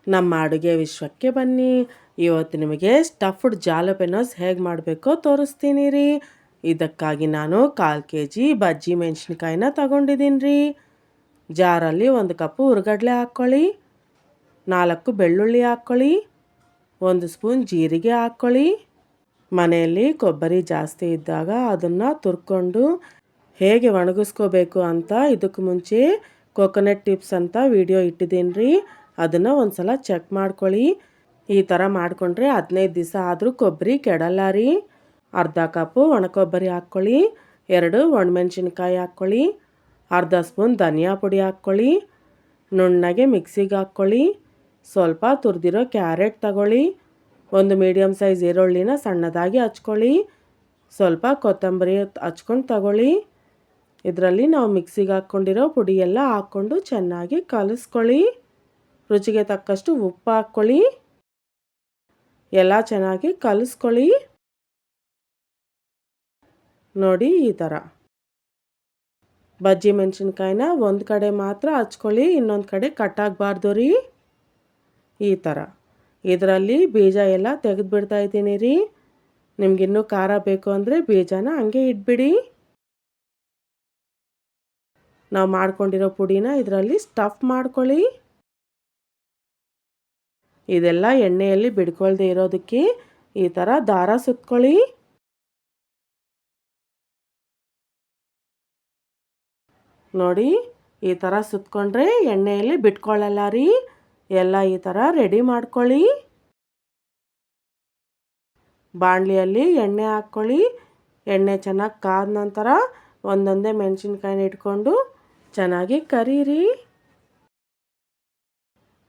ನಮ್ಮ ಅಡುಗೆ ವಿಶ್ವಕ್ಕೆ ಬನ್ನಿ. ಇವತ್ತು ನಿಮಗೆ ಸ್ಟಫ್ಡ್ ಜಾಲಪೆನೋಸ್ ಹೇಗೆ ಮಾಡಬೇಕೋ ತೋರಿಸ್ತೀನಿ ರೀ. ಇದಕ್ಕಾಗಿ ನಾನು 1/4 kg ಬಜ್ಜಿ ಮೆಣಸಿನ್ಕಾಯಿನ ತಗೊಂಡಿದ್ದೀನಿ ರೀ. ಜಾರಲ್ಲಿ 1 ಕಪ್ಪು ಹುರ್ಗಡ್ಲೆ ಹಾಕ್ಕೊಳ್ಳಿ, 4 ಬೆಳ್ಳುಳ್ಳಿ ಹಾಕ್ಕೊಳ್ಳಿ, 1 ಸ್ಪೂನ್ ಜೀರಿಗೆ ಹಾಕ್ಕೊಳ್ಳಿ. ಮನೆಯಲ್ಲಿ ಕೊಬ್ಬರಿ ಜಾಸ್ತಿ ಇದ್ದಾಗ ಅದನ್ನು ತುರ್ಕೊಂಡು ಹೇಗೆ ಒಣಗಿಸ್ಕೋಬೇಕು ಅಂತ ಇದಕ್ಕೆ ಮುಂಚೆ ಕೋಕೋನಟ್ ಟಿಪ್ಸ್ ಅಂತ ವಿಡಿಯೋ ಇಟ್ಟಿದ್ದೀನಿ ರೀ. ಅದನ್ನು ಒಂದು ಸಲ ಚೆಕ್ ಮಾಡ್ಕೊಳ್ಳಿ. ಈ ಥರ ಮಾಡಿಕೊಂಡ್ರೆ 15 ದಿವಸ ಆದರೂ ಕೊಬ್ಬರಿ ಕೆಡಲ್ಲ ರೀ. ಅರ್ಧ ಕಪ್ಪು ಒಣ ಕೊಬ್ಬರಿ ಹಾಕ್ಕೊಳ್ಳಿ, 2 ಒಣಮೆಣ್ಸಿನ್ಕಾಯಿ ಹಾಕ್ಕೊಳ್ಳಿ, ಅರ್ಧ ಸ್ಪೂನ್ ಧನಿಯಾ ಪುಡಿ ಹಾಕ್ಕೊಳ್ಳಿ, ನುಣ್ಣಗೆ ಮಿಕ್ಸಿಗೆ ಹಾಕ್ಕೊಳ್ಳಿ, ಸ್ವಲ್ಪ ತುರಿದಿರೋ ಕ್ಯಾರೆಟ್ ತಗೊಳ್ಳಿ, 1 ಮೀಡಿಯಮ್ ಸೈಜ್ ಈರುಳ್ಳಿನ ಸಣ್ಣದಾಗಿ ಹಚ್ಕೊಳ್ಳಿ, ಸ್ವಲ್ಪ ಕೊತ್ತಂಬರಿ ಹಚ್ಕೊಂಡು ತಗೊಳ್ಳಿ. ಇದರಲ್ಲಿ ನಾವು ಮಿಕ್ಸಿಗೆ ಹಾಕ್ಕೊಂಡಿರೋ ಪುಡಿ ಎಲ್ಲ ಹಾಕ್ಕೊಂಡು ಚೆನ್ನಾಗಿ ಕಲಿಸ್ಕೊಳ್ಳಿ. ರುಚಿಗೆ ತಕ್ಕಷ್ಟು ಉಪ್ಪು ಹಾಕ್ಕೊಳ್ಳಿ. ಎಲ್ಲ ಚೆನ್ನಾಗಿ ಕಲಿಸ್ಕೊಳ್ಳಿ. ನೋಡಿ ಈ ಥರ ಬಜ್ಜಿ ಮೆಣಸಿನ್ಕಾಯಿನ ಒಂದು ಕಡೆ ಮಾತ್ರ ಹಚ್ಕೊಳ್ಳಿ, ಇನ್ನೊಂದು ಕಡೆ ಕಟ್ಟಾಗಬಾರ್ದು ರೀ. ಈ ಥರ ಇದರಲ್ಲಿ ಬೀಜ ಎಲ್ಲ ತೆಗೆದು ಬಿಡ್ತಾ ಇದ್ದೀನಿ ರೀ. ನಿಮಗಿನ್ನೂ ಖಾರ ಬೇಕು ಅಂದರೆ ಬೀಜನ ಹಂಗೆ ಇಟ್ಬಿಡಿ. ನಾವು ಮಾಡ್ಕೊಂಡಿರೋ ಪುಡಿನ ಇದರಲ್ಲಿ ಸ್ಟಫ್ ಮಾಡ್ಕೊಳ್ಳಿ. ಇದೆಲ್ಲ ಎಣ್ಣೆಯಲ್ಲಿ ಬಿಡ್ಕೊಳ್ದೆ ಇರೋದಕ್ಕೆ ಈ ಥರ ದಾರ ಸುತ್ಕೊಳ್ಳಿ. ನೋಡಿ ಈ ಥರ ಸುತ್ಕೊಂಡ್ರೆ ಎಣ್ಣೆಯಲ್ಲಿ ಬಿಟ್ಕೊಳ್ಳಲ್ಲ ರೀ. ಎಲ್ಲ ಈ ಥರ ರೆಡಿ ಮಾಡ್ಕೊಳ್ಳಿ. ಬಾಣಲಿಯಲ್ಲಿ ಎಣ್ಣೆ ಹಾಕ್ಕೊಳ್ಳಿ. ಎಣ್ಣೆ ಚೆನ್ನಾಗಿ ಕಾದ ನಂತರ ಒಂದೊಂದೇ ಮೆಣಸಿನ್ಕಾಯಿನ ಇಟ್ಕೊಂಡು ಚೆನ್ನಾಗಿ ಕರೀರಿ.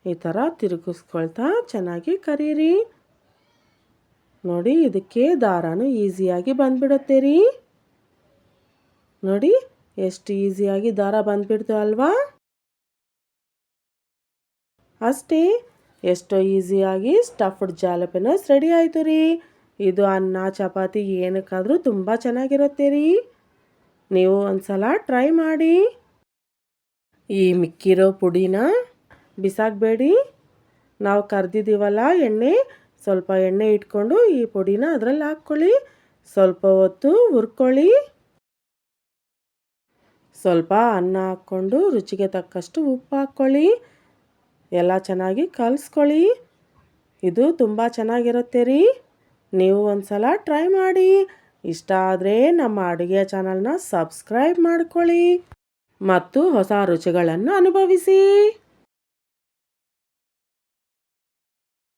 ಈ ಥರ ತಿರುಗಿಸ್ಕೊಳ್ತಾ ಚೆನ್ನಾಗಿ ಕರೀರಿ. ನೋಡಿ ಇದಕ್ಕೆ ದಾರನೂ ಈಸಿಯಾಗಿ ಬಂದ್ಬಿಡುತ್ತೆ ರೀ. ನೋಡಿ ಎಷ್ಟು ಈಸಿಯಾಗಿ ದಾರ ಬಂದ್ಬಿಡ್ತು ಅಲ್ವಾ? ಅಷ್ಟೇ, ಎಷ್ಟೋ ಈಸಿಯಾಗಿ ಸ್ಟಫ್ಡ್ ಜಾಲಪೆನೋಸ್ ರೆಡಿ ಆಯಿತು ರೀ. ಇದು ಅನ್ನ ಚಪಾತಿ ಏನಕ್ಕಾದರೂ ತುಂಬ ಚೆನ್ನಾಗಿರುತ್ತೆ ರೀ. ನೀವು ಒಂದ್ಸಲ ಟ್ರೈ ಮಾಡಿ. ಈ ಮಿಕ್ಕಿರೋ ಪುಡಿನ ಬಿಸಾಕಬೇಡಿ. ನಾವು ಕರ್ದಿದ್ದೀವಲ್ಲ ಎಣ್ಣೆ, ಸ್ವಲ್ಪ ಎಣ್ಣೆ ಇಟ್ಕೊಂಡು ಈ ಪುಡಿನ ಅದರಲ್ಲಿ ಹಾಕ್ಕೊಳ್ಳಿ. ಸ್ವಲ್ಪ ಹೊತ್ತು ಹುರ್ಕೊಳ್ಳಿ. ಸ್ವಲ್ಪ ಅನ್ನ ಹಾಕ್ಕೊಂಡು ರುಚಿಗೆ ತಕ್ಕಷ್ಟು ಉಪ್ಪು ಹಾಕ್ಕೊಳ್ಳಿ. ಎಲ್ಲ ಚೆನ್ನಾಗಿ ಕಲಿಸ್ಕೊಳ್ಳಿ. ಇದು ತುಂಬ ಚೆನ್ನಾಗಿರುತ್ತೆ ರೀ. ನೀವು ಒಂದ್ಸಲ ಟ್ರೈ ಮಾಡಿ. ಇಷ್ಟ ಆದರೆ ನಮ್ಮ ಅಡುಗೆ ಚಾನಲ್ನ ಸಬ್ಸ್ಕ್ರೈಬ್ ಮಾಡ್ಕೊಳ್ಳಿ ಮತ್ತು ಹೊಸ ರುಚಿಗಳನ್ನು ಅನುಭವಿಸಿ.